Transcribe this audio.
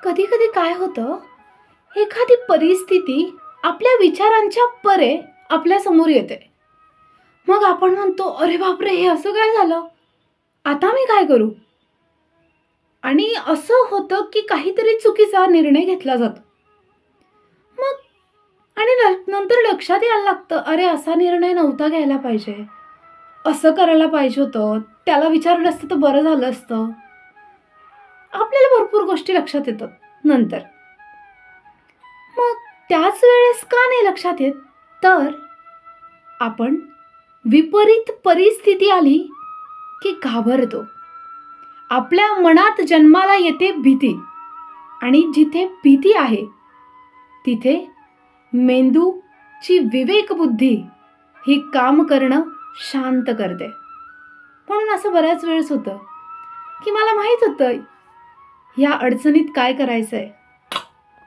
कधी कधी काय होतं, एखादी परिस्थिती आपल्या विचारांच्या परे आपल्या समोर येते. मग आपण म्हणतो, अरे बापरे, हे असं काय झालं, आता मी काय करू? आणि असं होतं की काहीतरी चुकीचा निर्णय घेतला जातो. मग आणि नंतर लक्षात यायला लागतं, अरे असा निर्णय नव्हता घ्यायला पाहिजे, असं करायला पाहिजे होतं, त्याला विचारलं असतं तर बरं झालं असतं. आपल्याला भरपूर गोष्टी लक्षात येतात नंतर. मग त्याच वेळेस का नाही लक्षात येत? तर आपण विपरीत परिस्थिती आली की घाबरतो. आपल्या मनात जन्माला येते भीती, आणि जिथे भीती आहे तिथे मेंदूची विवेक बुद्धी ही काम करणं शांत करते. म्हणून असं बऱ्याच वेळेस होतं की मला माहीत होतं ह्या अडचणीत काय करायचंय,